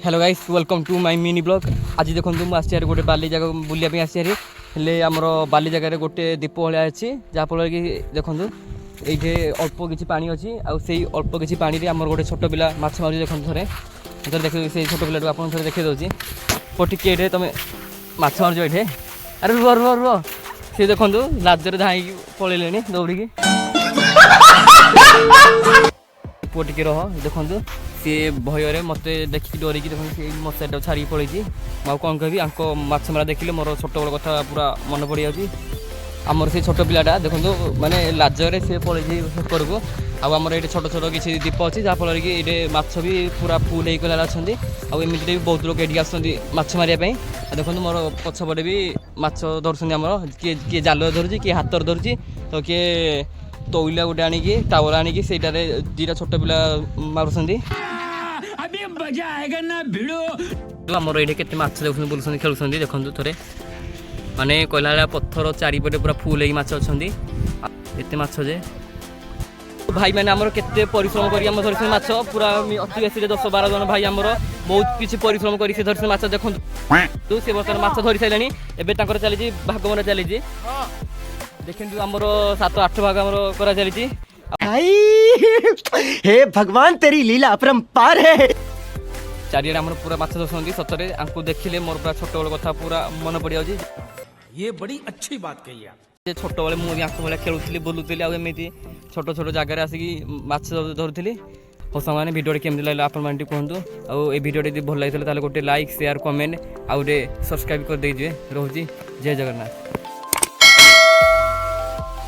Hello guys welcome to my mini blog. आज देखो मुझे गोटे बाली जगह बुलाया आसि हेले आमर बाली जगह गोटे दीप भाया अच्छी जहाँफल कि देखो ये अल्प किसी पानी अच्छी आई अल्प किसी पानी में आमर गोटे छोट पिला माछ मार देखो थे देख से छोट पिला आप थे देखी दूसरी पटिके तुम माछ मार ये अरे रुह रुह रुह सी देखो लाजरे धाई पलैले दौड़ी पुआ टिके रह देखो सी भयर मत देखिक डरिकी देखो सी मशारी छाड़ी पड़े मुझे कौन कहि आंको माछ मारा देखिले मोर छोट बड़ कथा पूरा मन पड़ जाऊँगी। आमर से छोट पिलाटा देखो माने लाजरे सी पड़े सेकर को आमर ये छोट छोट किसी दीप अच्छी जहाँफल कि ये माछ भी पूरा फुल होकर अच्छा आमती भी बहुत लोग ये आसुँच माछ मारे देखो मोर पछपटे भी माछ धरुँच आमर किए जाल धरुची किए हाथ धरुची तो किए तौलिया गोटे आणिकी टावर आणिकी सेटार दीटा छोट पिला मारुंट आमर ये के माछ देख बुलूँ खेलुं देखो थे माने कहला पत्थर चारिपटे पूरा फुल हो माछ अच्छा एत माछ जे भाई मैंने आमर केते परिश्रम कर धरते माछ पूरा अति बेसी 10-12 जन भाई आमर बहुत किसी परिश्रम कर धरते माछ देखो सी बर्तमान माछ धरी सारे एवं चली भागमरा चली देखो आमर 7-8 भाग आमर करा चली हे भगवान तेरी लीला अपरंपार है। चारियाडे आमर पूरा माछ धरते सतरे आंको देखिले मोर पूरा छोट बड़ कथा पूरा मन पड़ जाऊँगी। ये बड़ी अच्छी बात कही आप। छोट बेले मुझे भाया खेलुली बुलूली आमती छोट छोट जगह आसिकी माछ धरुली हो सामने भिडियो केमती लगे आप कहतु आउ भिडियो भल लगी गोटे लाइक शेयर कमेंट आउ सब्सक्राइब कर दे रोचे जय जगन्नाथ।